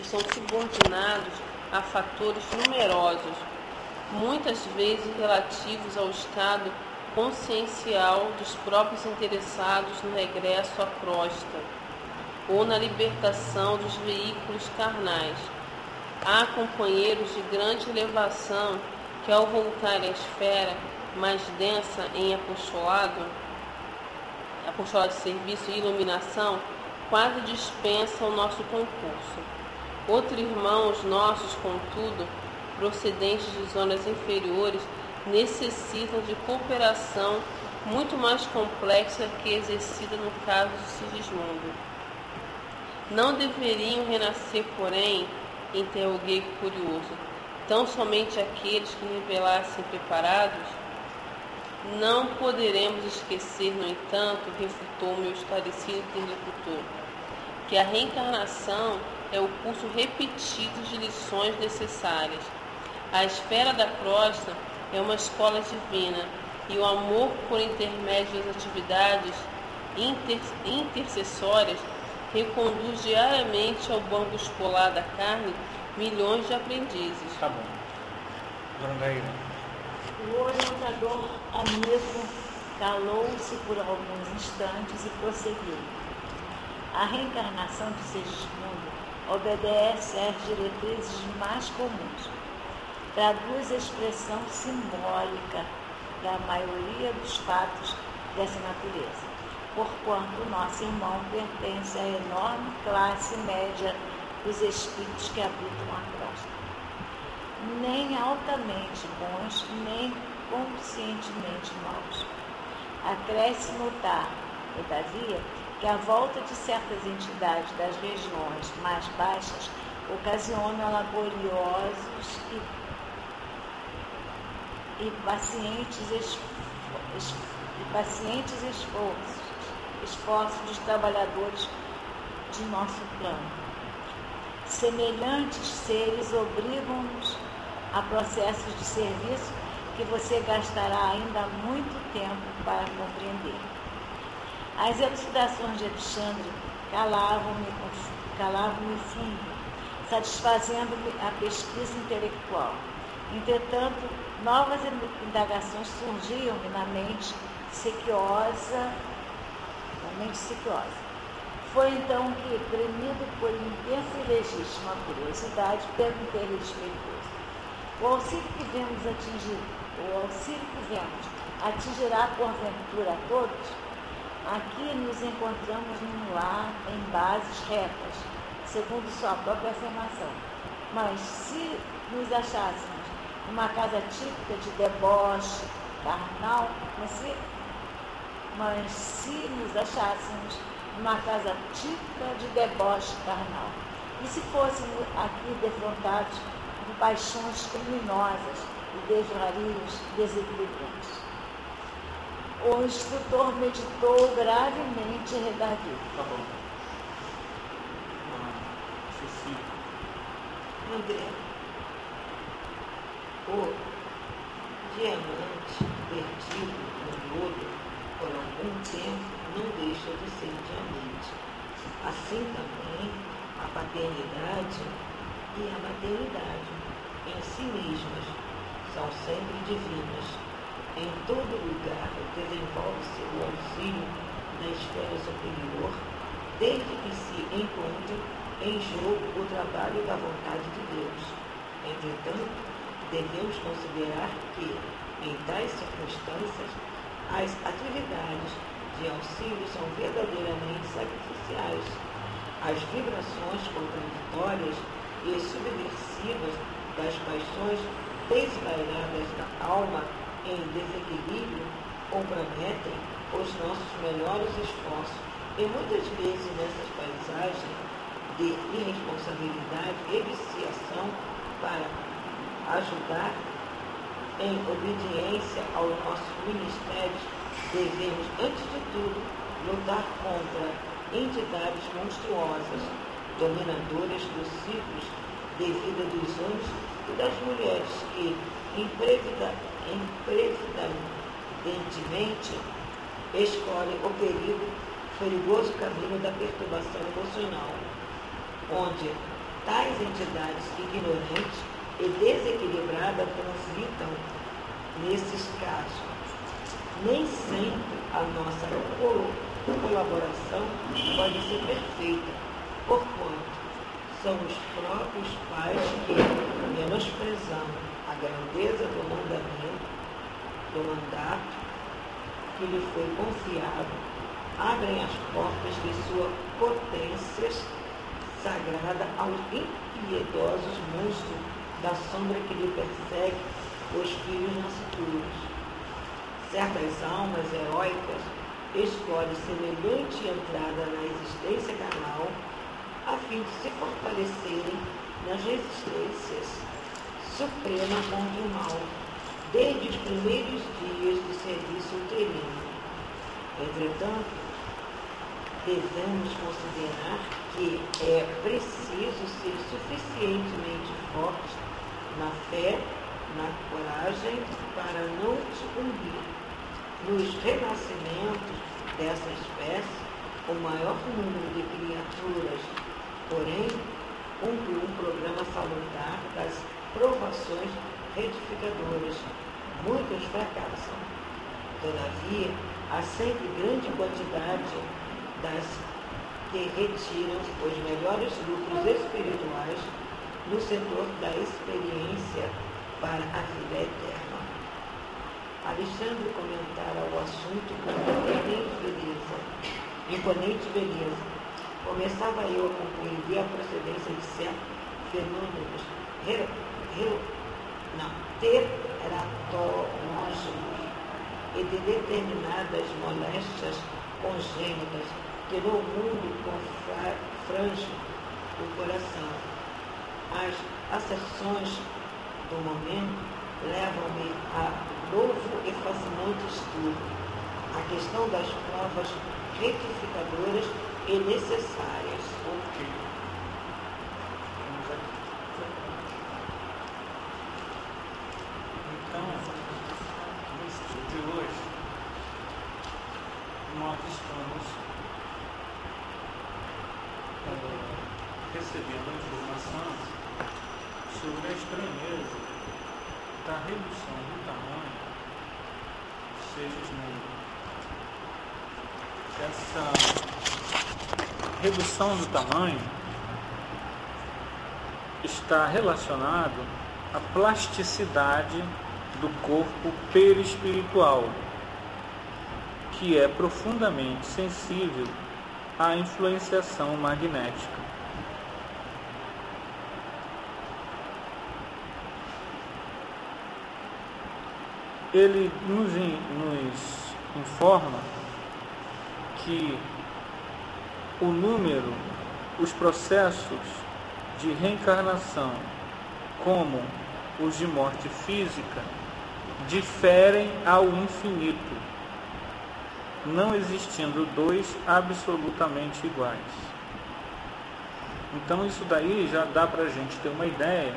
que são subordinados a fatores numerosos, muitas vezes relativos ao estado consciencial dos próprios interessados no regresso à crosta ou na libertação dos veículos carnais. Há companheiros de grande elevação que, ao voltarem à esfera mais densa em apostolado de serviço e iluminação, quase dispensam o nosso concurso. Outros irmãos nossos, contudo, procedentes de zonas inferiores, necessitam de cooperação muito mais complexa que exercida no caso de Sigismundo. Não deveriam renascer, porém, interroguei curioso, tão somente aqueles que nivelassem preparados? Não poderemos esquecer, no entanto, refutou meu esclarecido interlocutor, que a reencarnação é o curso repetido de lições necessárias. A esfera da crosta é uma escola divina e o amor, por intermédio das atividades intercessórias, reconduz diariamente ao banco escolar da carne milhões de aprendizes. Tá bom. Dona Gaíra. O orientador amigo calou-se por alguns instantes e prosseguiu. A reencarnação de Sigismundo obedece às diretrizes mais comuns. Traduz a expressão simbólica da maioria dos fatos dessa natureza, porquanto nosso irmão pertence à enorme classe média dos espíritos que habitam a crosta. Nem altamente bons, nem conscientemente maus. Acresce notar, todavia, que a volta de certas entidades das regiões mais baixas ocasiona laboriosos e pacientes esforços dos trabalhadores de nosso plano. Semelhantes seres obrigam-nos a processos de serviço que você gastará ainda muito tempo para compreender. As elucidações de Alexandre calavam-me fundo, satisfazendo-me a pesquisa intelectual. Entretanto, novas indagações surgiam-me na mente sequiosa. Foi então que, premido por intensa e legítima curiosidade, perguntei respeitoso: o auxílio que vemos atingirá porventura a todos? Aqui nos encontramos num lar em bases retas, segundo sua própria afirmação. Mas se nos achássemos numa casa típica de deboche carnal, e se fôssemos aqui defrontados por paixões criminosas e desvarios desequilibrantes? O instrutor meditou gravemente e redarguiu. Tá bom. Cecília. André, o diamante perdido no lodo por algum tempo não deixa de ser diamante. Assim também a paternidade e a maternidade em si mesmas são sempre divinas. Em todo lugar desenvolve-se o auxílio da esfera superior, desde que se encontre em jogo o trabalho da vontade de Deus. Entretanto, devemos considerar que, em tais circunstâncias, as atividades de auxílio são verdadeiramente sacrificiais. As vibrações contraditórias e subversivas das paixões desvairadas da alma em desequilíbrio comprometem os nossos melhores esforços e muitas vezes nessas paisagens de irresponsabilidade e viciação para ajudar em obediência aos nossos ministérios, devemos, antes de tudo, lutar contra entidades monstruosas, dominadoras dos ciclos de vida dos homens e das mulheres que, imprevidentemente, escolhem o perigoso caminho da perturbação emocional, onde tais entidades ignorantes e desequilibradas transitam nesses casos. Nem sempre a nossa colaboração pode ser perfeita, porquanto são os próprios pais que, menosprezando a grandeza do mandato que lhe foi confiado, abrem as portas de sua potência sagrada aos impiedosos monstros da sombra que lhe persegue os filhos nascidos. Certas almas heróicas escolhem semelhante entrada na existência carnal a fim de se fortalecerem nas resistências supremas contra o mal, desde os primeiros dias de serviço uterino. Entretanto, devemos considerar que é preciso ser suficientemente forte na fé, na coragem, para não sucumbir. Nos renascimentos dessa espécie, o maior número de criaturas, porém, cumpre um programa salutar das provações retificadoras. Muitos fracassam. Todavia, há sempre grande quantidade das que retiram os melhores lucros espirituais no setor da experiência para a vida eterna. Alexandre comentara o assunto com imponente beleza. Começava eu a compreender a procedência de certos fenômenos teratológicos e de determinadas moléstias congênitas que no mundo confrangem o coração. As asserções do momento levam-me a novo e fascinante estudo, a questão das provas retificadoras e necessárias. Ok. Vamos aqui. Então, no estudo de hoje, nós estamos recebendo informação sobre a estranheza da redução do tamanho dos seixos negros. Essa redução do tamanho está relacionado à plasticidade do corpo perispiritual, que é profundamente sensível à influenciação magnética. Ele nos informa que o número, os processos de reencarnação, como os de morte física, diferem ao infinito, não existindo dois absolutamente iguais. Então isso daí já dá para a gente ter uma ideia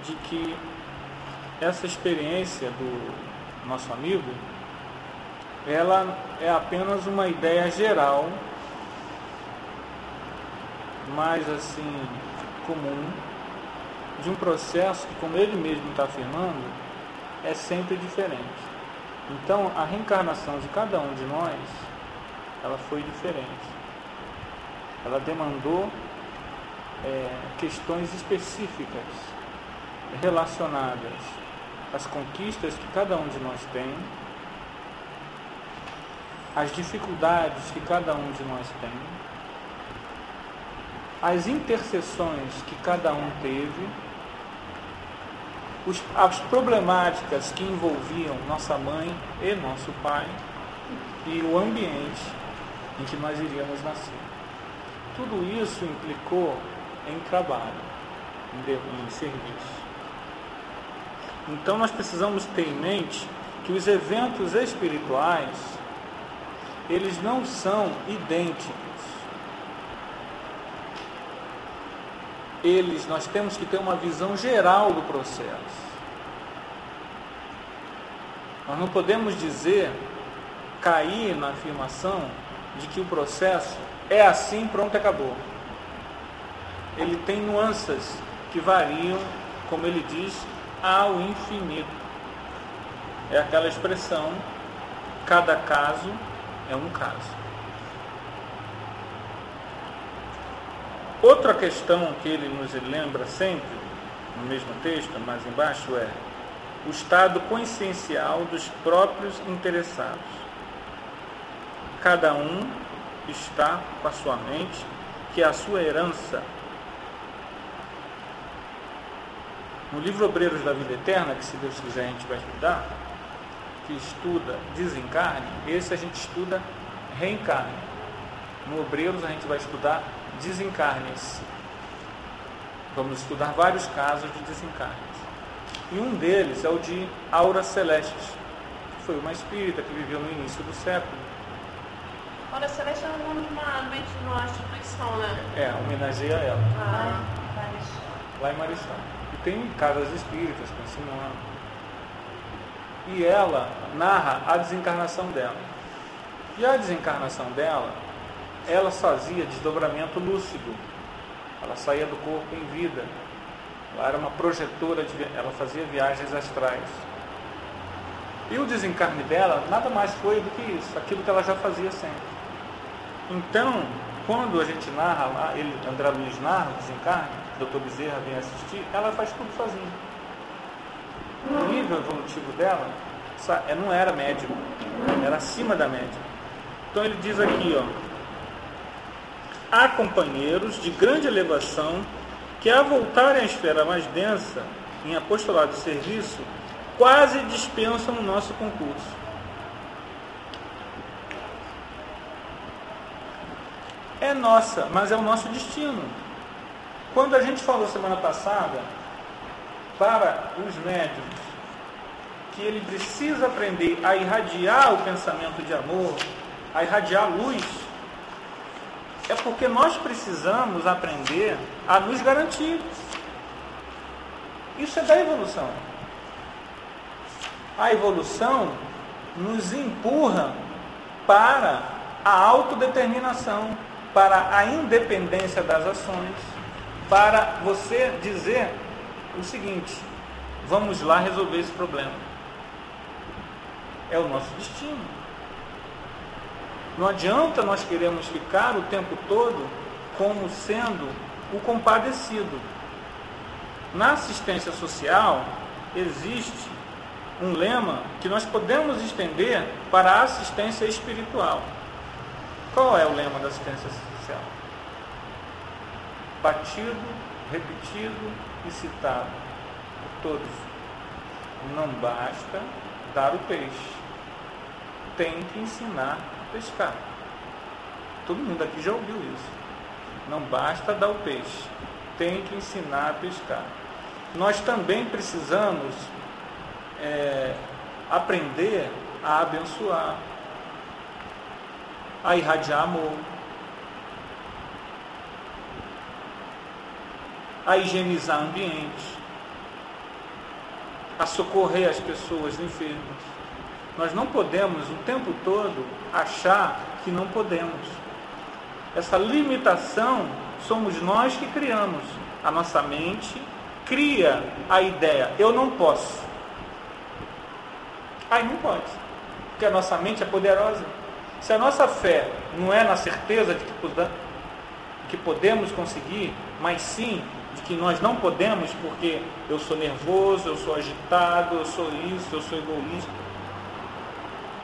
de que essa experiência do nosso amigo, ela é apenas uma ideia geral, mais assim, comum, de um processo que, como ele mesmo está afirmando, é sempre diferente. Então, a reencarnação de cada um de nós, ela foi diferente. Ela demandou questões específicas relacionadas às conquistas que cada um de nós tem, as dificuldades que cada um de nós tem, as intercessões que cada um teve, as problemáticas que envolviam nossa mãe e nosso pai e o ambiente em que nós iríamos nascer. Tudo isso implicou em trabalho, em serviço. Então nós precisamos ter em mente que os eventos espirituais, eles não são idênticos. Nós temos que ter uma visão geral do processo. Nós não podemos cair na afirmação de que o processo é assim, pronto, acabou. ele tem nuances que variam, como ele diz, ao infinito. É aquela expressão, cada caso é um caso. Outra questão que ele nos lembra sempre, no mesmo texto, mais embaixo, é o estado consciencial dos próprios interessados. Cada um está com a sua mente, que é a sua herança. No livro Obreiros da Vida Eterna, que se Deus quiser a gente vai estudar, que estuda desencarne, esse a gente estuda reencarne. No Obreiros a gente vai estudar desencarnes. Vamos estudar vários casos de desencarnes. E um deles é o de Aura Celestes, que foi uma espírita que viveu no início do século. Aura Celeste é o nome de uma instituição, né? Homenageia ela. Marechal. Lá em Marechal. E tem casas espíritas que ensinam. E ela narra a desencarnação dela. E a desencarnação dela, ela fazia desdobramento lúcido. Ela saía do corpo em vida. Ela era uma projetora, ela fazia viagens astrais. E o desencarne dela nada mais foi do que isso, aquilo que ela já fazia sempre. Então, quando a gente narra lá, André Luiz narra o desencarne, o Dr. Bezerra vem assistir, ela faz tudo sozinha. O nível evolutivo dela não era médium, era acima da média. Então ele diz aqui, há companheiros de grande elevação que, ao voltarem à esfera mais densa, em apostolado de serviço, quase dispensam o nosso concurso. É nossa, mas é o nosso destino. Quando a gente falou semana passada, para os médiuns, que ele precisa aprender a irradiar o pensamento de amor, a irradiar luz, é porque nós precisamos aprender a nos garantir. Isso é da evolução. A evolução nos empurra para a autodeterminação, para a independência das ações, para você dizer o seguinte: vamos lá resolver esse problema. É o nosso destino. Não adianta nós queremos ficar o tempo todo como sendo o compadecido. Na assistência social existe um lema que nós podemos estender para a assistência espiritual. Qual é o lema da assistência social? Batido, repetido e citado por todos. Não basta dar o peixe, tem que ensinar a pescar. Todo mundo aqui já ouviu isso. Não basta dar o peixe, tem que ensinar a pescar. Nós também precisamos aprender a abençoar, a irradiar amor, a higienizar ambientes, a socorrer as pessoas enfermas. Nós não podemos o tempo todo achar que não podemos. Essa limitação somos nós que criamos. A nossa mente cria a ideia, eu não posso. Aí não pode, porque a nossa mente é poderosa. Se a nossa fé não é na certeza de que podemos conseguir, mas sim de que nós não podemos porque eu sou nervoso, eu sou agitado, eu sou isso, eu sou egoísta,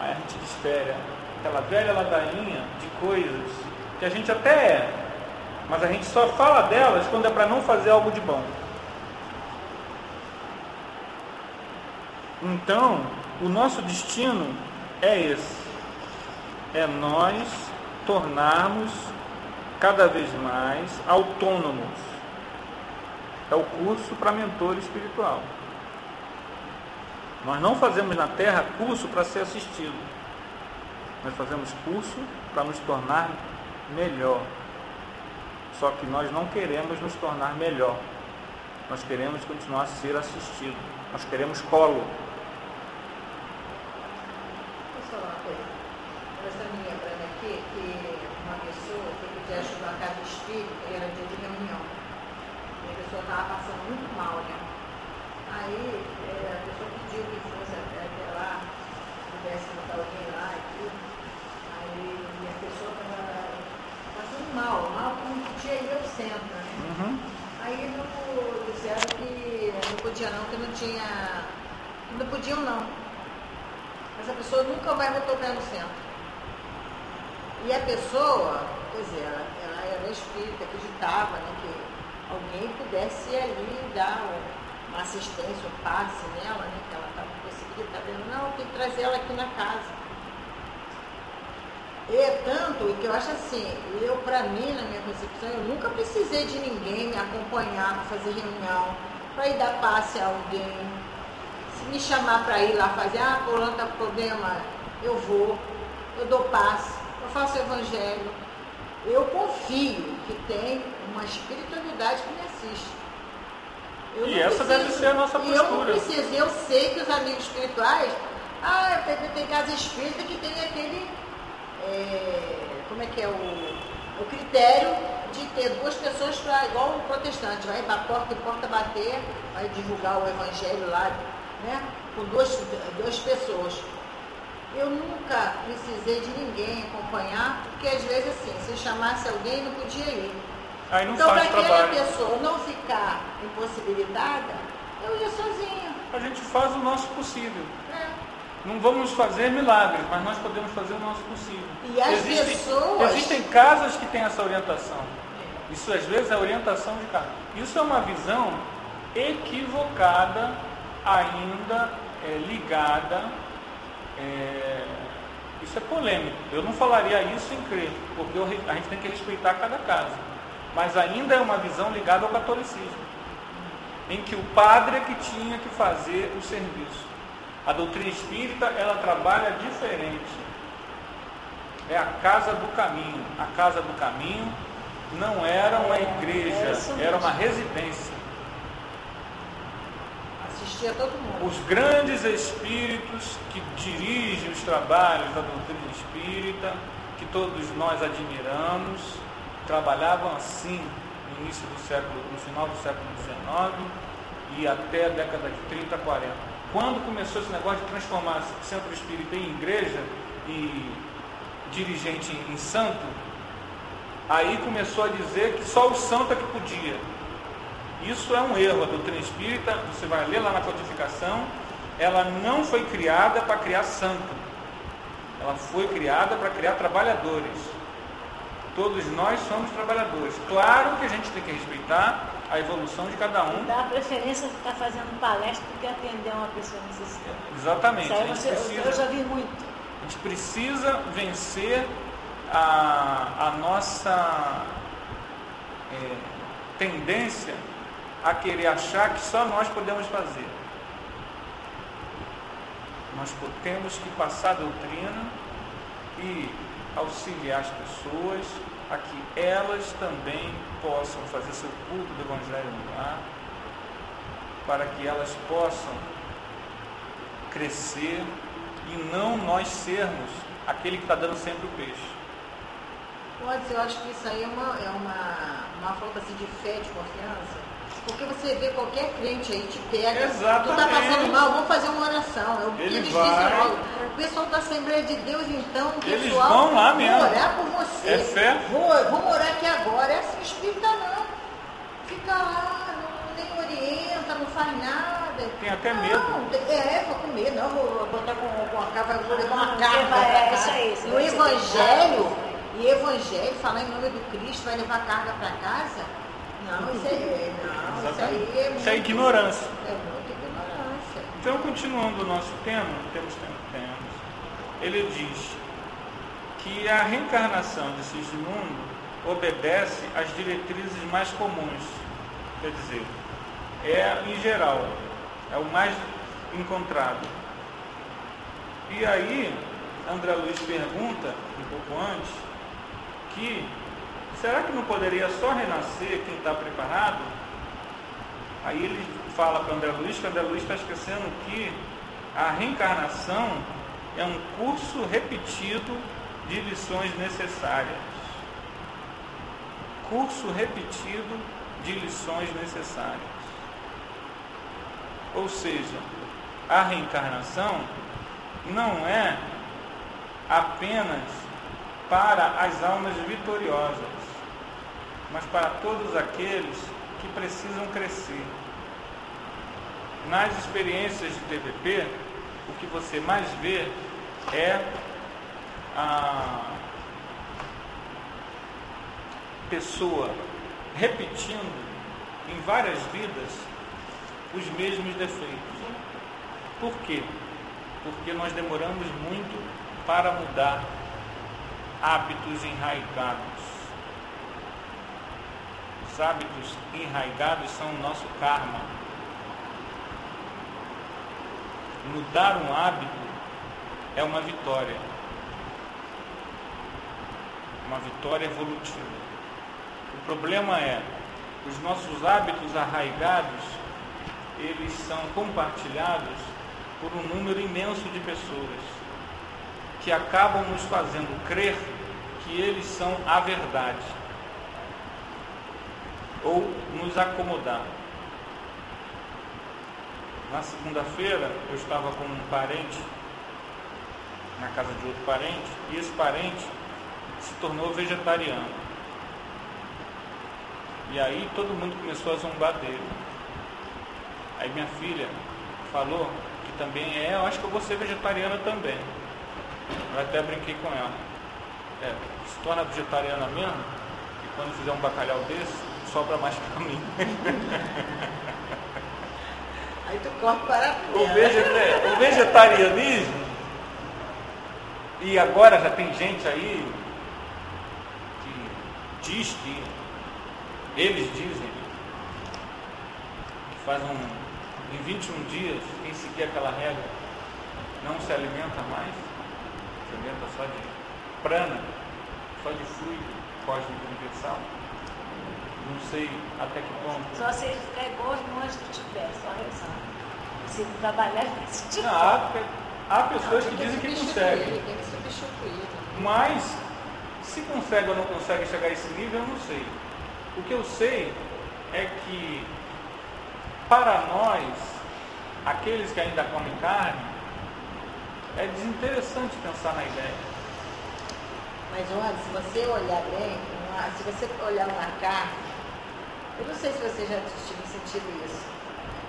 aí a gente desfere aquela velha ladainha de coisas que a gente até é, mas a gente só fala delas quando é para não fazer algo de bom. Então, o nosso destino é esse. É nós tornarmos cada vez mais autônomos. É o curso para mentor espiritual. Nós não fazemos na Terra curso para ser assistido. Nós fazemos curso para nos tornar melhor. Só que nós não queremos nos tornar melhor. Nós queremos continuar a ser assistido. Nós queremos colo. Posso falar uma coisa? Nós estamos me lembrando aqui que uma pessoa que podia ajudar a casa espírita, era dia de reunião. estava passando muito mal, né? Aí a pessoa pediu que fosse até lá, pudesse botar alguém lá e tudo. Aí a pessoa estava passando mal que não podia ir ao centro, né? Uhum. Aí disseram que não podia não, que não tinha. Não podiam não. Essa pessoa nunca mais botou o pé no centro. E a pessoa, quer dizer, ela era espírita, acreditava, né, que alguém pudesse ir ali dar uma assistência, um passe nela, né, que ela estava possibilitada. Não, tem que trazer ela aqui na casa. E tanto que eu acho assim, para mim, na minha concepção, eu nunca precisei de ninguém me acompanhar para fazer reunião, para ir dar passe a alguém. Se me chamar para ir lá fazer, fulano está com problema, eu vou, eu dou passe, eu faço evangelho. Eu confio que tem uma espiritualidade que me assiste. E essa deve ser a nossa postura. Eu não preciso, eu sei que os amigos espirituais, tem casa espírita que tem aquele, como é que é o critério de ter duas pessoas para, igual o protestante, vai para porta em porta bater, vai divulgar o evangelho lá, né, com duas pessoas. Eu nunca precisei de ninguém acompanhar, porque às vezes assim, se chamasse alguém não podia ir. Aí não então, para faz aquela trabalho. pessoa não ficar impossibilitada, eu ia sozinha. A gente faz o nosso possível. É. Não vamos fazer milagres, mas nós podemos fazer o nosso possível. E as pessoas... Existem casas que têm essa orientação. Isso às vezes é a orientação de casa. Isso é uma visão equivocada, ainda ligada. Isso é polêmico. Eu não falaria isso em crer, porque a gente tem que respeitar cada caso. Mas ainda é uma visão ligada ao catolicismo, em que o padre é que tinha que fazer o serviço. A doutrina espírita, ela trabalha diferente. É a casa do caminho. A casa do caminho não era uma igreja, era uma residência. Assistia todo mundo. Os grandes espíritos que dirigem os trabalhos da doutrina espírita, que todos nós admiramos, trabalhavam assim no início do século, no final do século XIX e até a década de 30, 40. Quando começou esse negócio de transformar centro espírita em igreja e dirigente em santo, aí começou a dizer que só o santo é que podia. Isso é um erro. A doutrina espírita, você vai ler lá na codificação, ela não foi criada para criar santo. Ela foi criada para criar trabalhadores. Todos nós somos trabalhadores. Claro que a gente tem que respeitar a evolução de cada um. Dá a preferência de ficar fazendo palestra do que atender uma pessoa necessitada. Exatamente. Eu já vi muito. A gente precisa vencer a nossa tendência a querer achar que só nós podemos fazer. Nós temos que passar a doutrina e auxiliar as pessoas a que elas também possam fazer seu culto do Evangelho no lar, para que elas possam crescer e não nós sermos aquele que está dando sempre o peixe. Eu acho que isso aí é uma falta assim, de fé, de confiança. Porque você vê qualquer crente aí te pega, exatamente. Tu tá passando mal, vamos fazer uma oração. É o que eles dizem logo. O pessoal da Assembleia de Deus, então, o pessoal, eles vão lá mesmo. Vou orar por você. É fé. Vamos orar aqui agora. É assim, espírita não. Fica lá, nem orienta, não faz nada. Tem até medo. Vou com medo, não, vou botar com a capa, vou levar uma carta. No Evangelho, falar em nome do Cristo, vai levar carga para casa? Não, isso aí é isso é ignorância. É muita ignorância. Então, continuando o nosso tema, temos. Ele diz que a reencarnação de Sigismundo obedece às diretrizes mais comuns. Quer dizer, em geral, é o mais encontrado. E aí, André Luiz pergunta, um pouco antes, que será que não poderia só renascer quem está preparado? Aí ele fala para André Luiz que André Luiz está esquecendo que a reencarnação é um curso repetido de lições necessárias. Curso repetido de lições necessárias. Ou seja, a reencarnação não é apenas para as almas vitoriosas, mas para todos aqueles que precisam crescer. Nas experiências de TVP, o que você mais vê é a pessoa repetindo em várias vidas os mesmos defeitos. Por quê? Porque nós demoramos muito para mudar hábitos enraizados. Os hábitos enraizados são o nosso karma. Mudar um hábito é uma vitória evolutiva. O problema é, os nossos hábitos arraigados, eles são compartilhados por um número imenso de pessoas que acabam nos fazendo crer que eles são a verdade ou nos acomodar. Na segunda-feira eu estava com um parente na casa de outro parente e esse parente se tornou vegetariano. E aí todo mundo começou a zombar dele. Aí minha filha falou que também eu acho que eu vou ser vegetariana também. Eu até brinquei com ela. Se torna vegetariana mesmo, e quando fizer um bacalhau desse, sobra mais pra mim. Aí tu corre para o vegetarianismo, e agora já tem gente aí que diz que, eles dizem, que faz em 21 dias, quem seguir aquela regra não se alimenta mais, se alimenta só de prana, só de fluido cósmico universal. Não sei até que ponto. Só se ele ficar igual os monges do Tibete, só rezando. Se trabalhar nesse tipo. Há pessoas que dizem que conseguem. Tem que substituir. Mas, se consegue ou não consegue chegar a esse nível, eu não sei. O que eu sei é que, para nós, aqueles que ainda comem carne, é desinteressante pensar na ideia. Mas olha, se você olhar bem, se você olhar uma carne, eu não sei se você já tinha sentido isso,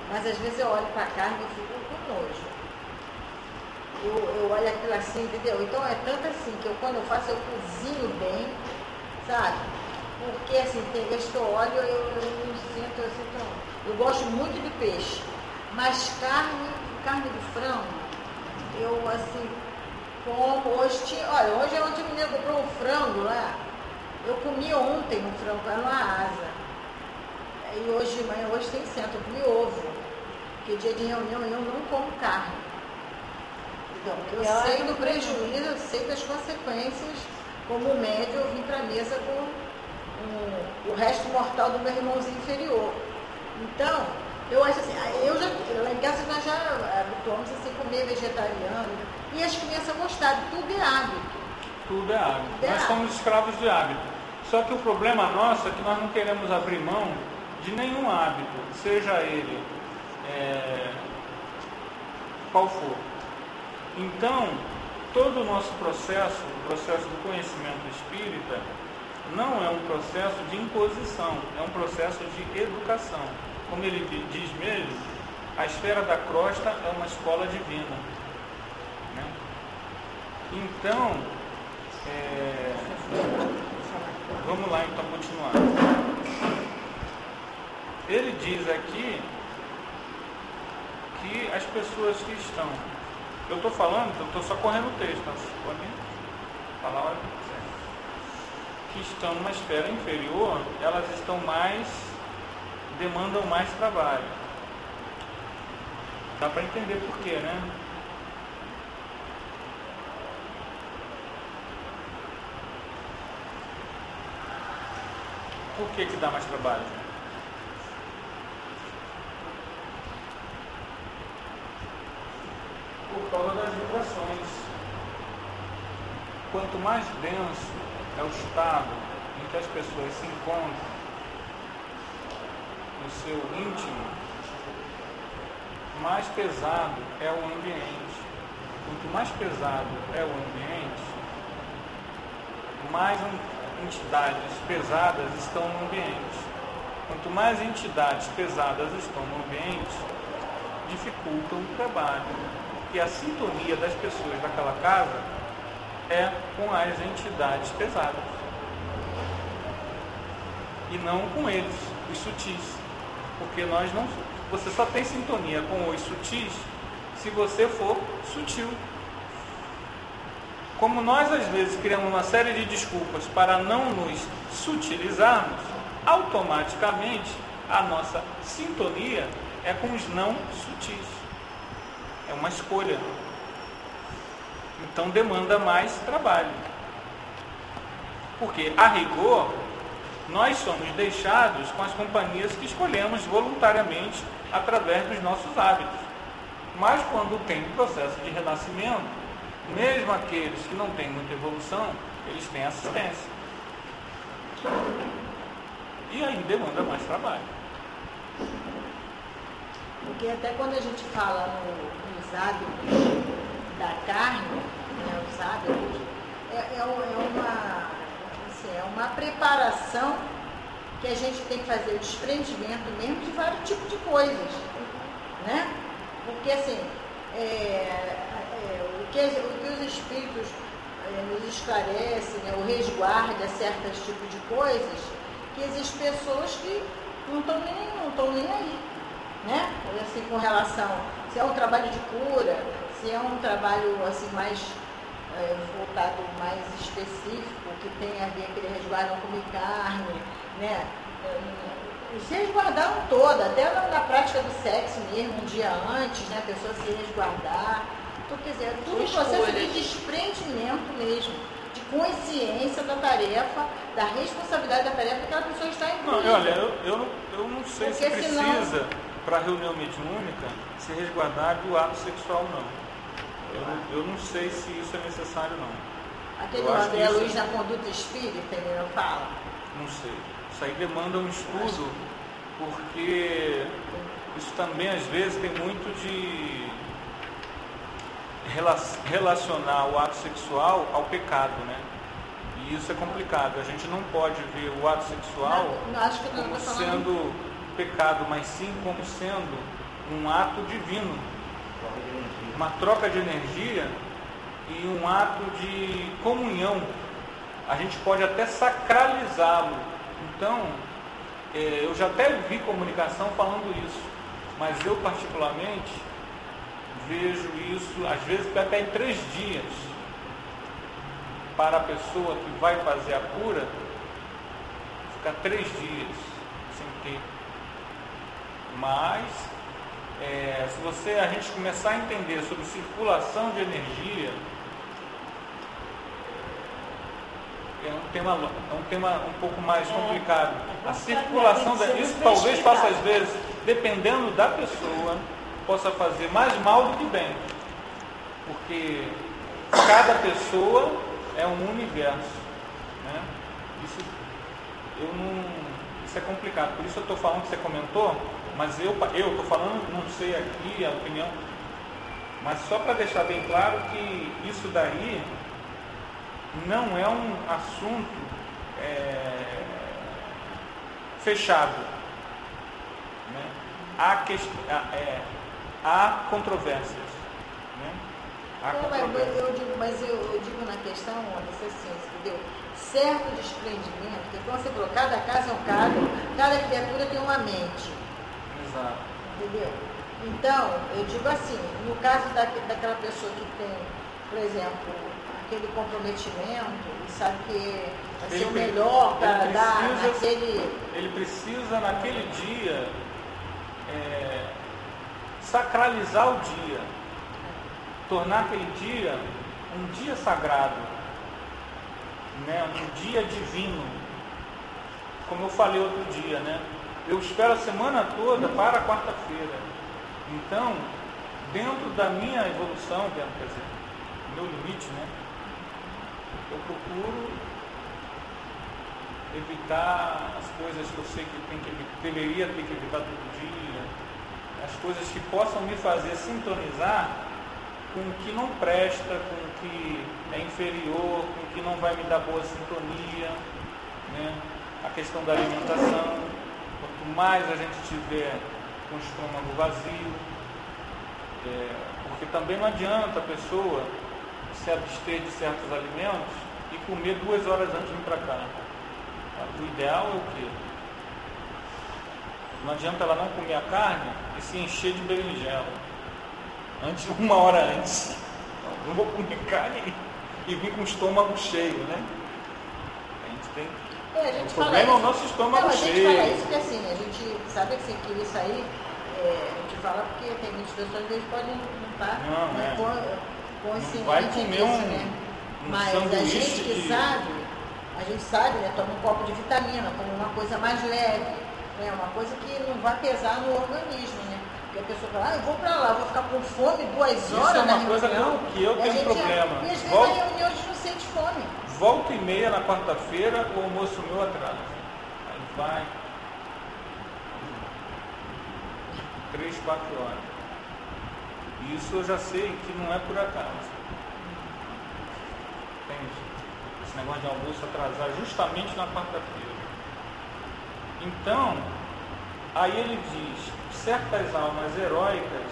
mas às vezes eu olho para a carne e fico com nojo. Eu olho aquilo assim, entendeu? Então é tanto assim que quando eu faço, eu cozinho bem, sabe? Porque assim, tem vezes que eu olho, eu não sinto. Eu gosto muito de peixe, mas carne de frango, eu assim, como hoje ontem o menino comprou um frango lá. Eu comi ontem um frango lá numa asa. E hoje de manhã, tem centro, eu comi ovo. Porque dia de reunião eu não como carne. Então, eu sei do prejuízo, eu sei das consequências. Como médio, eu vim para a mesa com o resto mortal do meu irmãozinho inferior. Então, eu acho assim, lá em casa nós já habituamos assim, comer vegetariano. E as crianças gostaram, tudo é hábito. Tudo é hábito. Nós somos escravos de hábito. Só que o problema nosso é que nós não queremos abrir mão de nenhum hábito, seja ele qual for. Então, todo o nosso processo, o processo do conhecimento espírita, não é um processo de imposição, é um processo de educação. Como ele diz mesmo, a esfera da crosta é uma escola divina. Né? Então, vamos lá então continuar. Ele diz aqui que as pessoas que estão... Eu estou falando, eu estou só correndo o texto, pode falar a hora que estão numa esfera inferior, elas estão demandam mais trabalho. Dá para entender por quê, né? Por que dá mais trabalho? Por causa das vibrações. Quanto mais denso é o estado em que as pessoas se encontram, seu íntimo, mais pesado é o ambiente. Quanto mais pesado é o ambiente, mais entidades pesadas estão no ambiente. Quanto mais entidades pesadas estão no ambiente, dificultam o trabalho. Porque a sintonia das pessoas daquela casa é com as entidades pesadas. E não com eles, os sutis. Porque você só tem sintonia com os sutis se você for sutil. Como nós às vezes criamos uma série de desculpas para não nos sutilizarmos, automaticamente a nossa sintonia é com os não sutis. É uma escolha. Então demanda mais trabalho. Porque, a rigor, nós somos deixados com as companhias que escolhemos voluntariamente através dos nossos hábitos. Mas quando tem processo de renascimento, mesmo aqueles que não têm muita evolução, eles têm assistência. E aí demanda mais trabalho. Porque até quando a gente fala nos hábitos da carne, né, os hábitos, é uma preparação que a gente tem que fazer o desprendimento mesmo de vários tipos de coisas, né? Porque assim, o que os espíritos nos esclarecem, né, o resguarda certos tipos de coisas, que existem pessoas que não estão nem aí, né? Assim, com relação, se é um trabalho de cura, se é um trabalho assim mais voltado mais específico, que tem a ver que eles resguardam comer carne, né? Se resguardaram toda, até na prática do sexo mesmo, um dia antes, né? A pessoa se resguardar. Então, quer dizer, tudo um processo de desprendimento mesmo, de consciência da tarefa, da responsabilidade da tarefa que aquela pessoa está incluída. Não, olha, eu não sei porque se precisa, para a reunião mediúnica, se resguardar do ato sexual, não. Eu não sei se isso é necessário, não. Aquele André Luiz na conduta espírita, ele não fala? Não sei. Isso aí demanda um estudo, porque isso também, às vezes, tem muito de relacionar o ato sexual ao pecado, né? E isso é complicado. A gente não pode ver o ato sexual como sendo pecado, mas sim como sendo um ato divino. Uma troca de energia e um ato de comunhão. A gente pode até sacralizá-lo. Então, eu já até vi comunicação falando isso, mas eu particularmente vejo isso, às vezes até em 3 dias, para a pessoa que vai fazer a cura, ficar 3 dias sem ter. Mas se a gente começar a entender sobre circulação de energia, é um tema um pouco mais complicado. A circulação isso talvez faça, às vezes, dependendo da pessoa, possa fazer mais mal do que bem. Porque cada pessoa é um universo, né? Isso é complicado. Por isso eu estou falando que você comentou, mas eu estou falando, não sei aqui a opinião, mas só para deixar bem claro que isso daí não é um assunto fechado, né? Há controvérsias, né? Mas eu digo na questão, assim, entendeu? Certo desprendimento, porque quando você falou, cada caso é um caso, cada criatura tem uma mente. Exato. Entendeu? Então, eu digo assim, no caso daquela pessoa que tem, por exemplo, aquele comprometimento, e sabe que vai ser o melhor para dar naquele... Ele precisa, naquele dia, sacralizar o dia, tornar aquele dia um dia sagrado, né? Um dia divino. Como eu falei outro dia, né? Eu espero a semana toda para a quarta-feira. Então, dentro da minha evolução, quer dizer, meu limite, né? Eu procuro evitar as coisas que eu sei deveria ter que evitar todo dia, as coisas que possam me fazer sintonizar com o que não presta, com o que é inferior, com o que não vai me dar boa sintonia, né? A questão da alimentação, quanto mais a gente tiver com o estômago vazio, porque também não adianta a pessoa se abster de certos alimentos e comer 2 horas antes de vir para cá. O ideal é o quê? Não adianta ela não comer a carne e se encher de berinjela antes, 1 hora antes. Não vou comer carne e vir com o estômago cheio, né? A gente tem. O problema é o nosso estômago cheio. A gente fala isso porque assim, a gente sabe que você queria sair, a gente fala porque tem muitas pessoas que eles podem não estar consciente disso, né? Mas a gente que sabe, né, toma um copo de vitamina, como uma coisa mais leve, né, uma coisa que não vai pesar no organismo, né? Porque a pessoa fala, eu vou pra lá, vou ficar com fome 2 horas. Isso é uma coisa que eu tenho problema. E às vezes na reunião a gente não sente fome. Volta e meia na quarta-feira, o almoço meu atrasa. Aí vai 3, 4 horas. Isso eu já sei que não é por acaso. Entende? Esse negócio de almoço atrasar justamente na quarta-feira. Então, aí ele diz, certas almas heróicas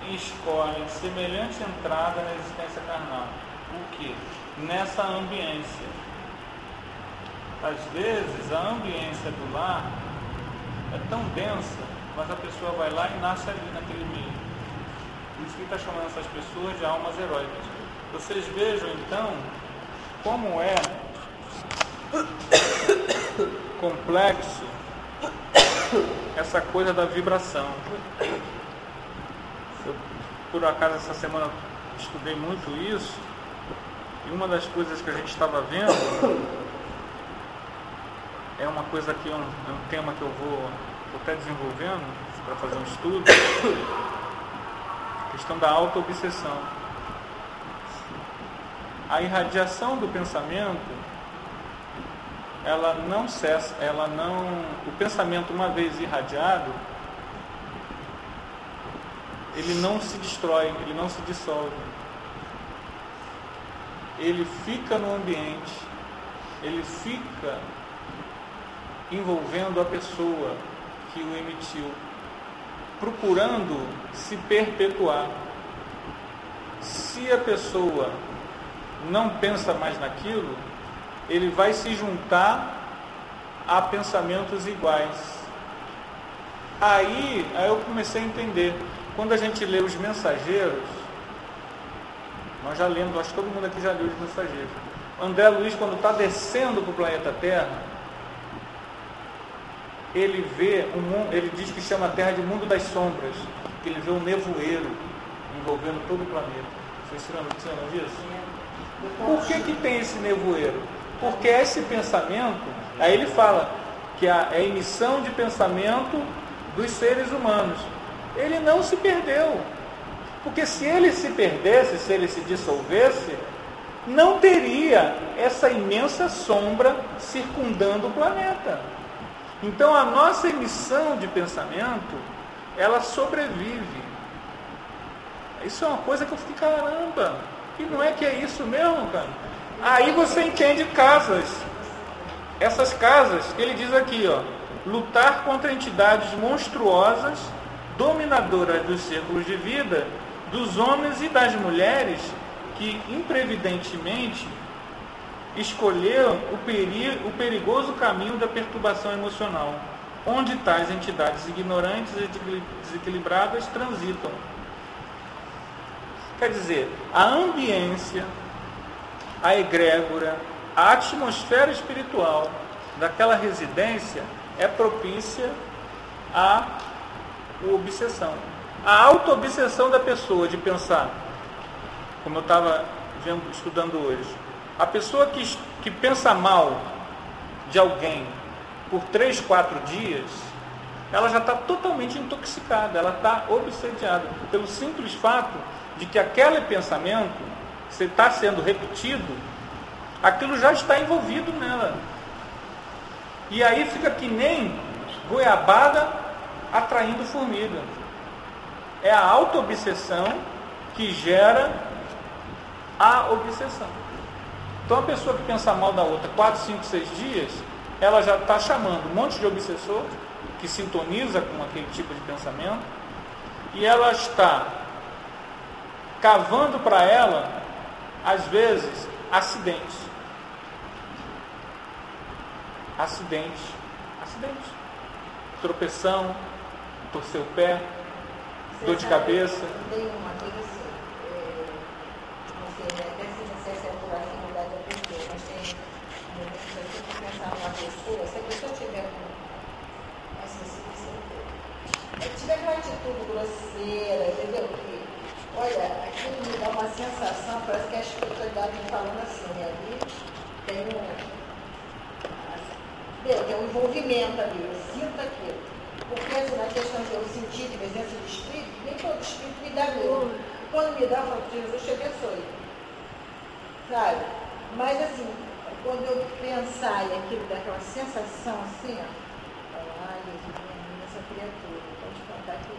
escolhem semelhante entrada na existência carnal. O quê? Nessa ambiência. Às vezes a ambiência do lar é tão densa, mas a pessoa vai lá e nasce ali naquele meio. Por isso que ele está chamando essas pessoas de almas heróicas. Vocês vejam então como é complexo essa coisa da vibração. Eu, por acaso, essa semana estudei muito isso, e uma das coisas que a gente estava vendo é uma coisa que é um tema que eu vou até desenvolvendo para fazer um estudo, a questão da auto-obsessão. A irradiação do pensamento, ela não cessa, o pensamento, uma vez irradiado, ele não se destrói, ele não se dissolve. Ele fica no ambiente, ele fica envolvendo a pessoa que o emitiu, procurando se perpetuar. Se a pessoa não pensa mais naquilo, ele vai se juntar a pensamentos iguais. Aí eu comecei a entender. Quando a gente lê os Mensageiros, nós já lemos, acho que todo mundo aqui já leu os Mensageiros. André Luiz, quando está descendo para o planeta Terra, ele vê ele diz que chama a Terra de mundo das sombras, que ele vê um nevoeiro envolvendo todo o planeta. Vocês se lembram disso? Por que tem esse nevoeiro? Porque esse pensamento, aí ele fala que é a emissão de pensamento dos seres humanos. Ele não se perdeu. Porque se ele se perdesse, se ele se dissolvesse, não teria essa imensa sombra circundando o planeta. Então a nossa emissão de pensamento, ela sobrevive. Isso é uma coisa que eu fiquei, caramba, e não é que é isso mesmo, cara? Aí você entende casas. Essas casas, ele diz aqui, ó, lutar contra entidades monstruosas, dominadoras dos círculos de vida, dos homens e das mulheres que imprevidentemente escolheram o perigoso caminho da perturbação emocional, onde tais entidades ignorantes e desequilibradas transitam. Quer dizer, a ambiência, a egrégora, a atmosfera espiritual daquela residência é propícia à obsessão. A auto-obsessão da pessoa de pensar, como eu estava estudando hoje, a pessoa que pensa mal de alguém por 3, 4 dias, ela já está totalmente intoxicada, ela está obsediada, pelo simples fato de que aquele pensamento, se está sendo repetido, aquilo já está envolvido nela. E aí fica que nem goiabada atraindo formiga. É a auto-obsessão que gera a obsessão. Então a pessoa que pensa mal da outra 4, 5, 6 dias, ela já está chamando um monte de obsessor que sintoniza com aquele tipo de pensamento, e ela está cavando para ela, às vezes, acidentes. Tropeção, torcer o pé, dor de cabeça. Tem uma coisa assim, não sei, até se não sei se é por afinidade da pessoa, mas tem momentos assim que pensar numa pessoa, se a pessoa tiver assim, se tiver uma atitude grosseira, entendeu? Que, olha, aquilo me dá uma sensação, parece que a espiritualidade me falando assim, né? Ali tem um envolvimento ali, eu sinto aquilo. Porque assim, na questão de eu sentir de presença do Espírito, nem todo Espírito me dá mesmo. Quando me dá, eu falo, Jesus te abençoe. Sabe? Mas assim, quando eu pensar e aquilo daquela sensação assim, ó, ai, Jesus, essa criatura, pode contar que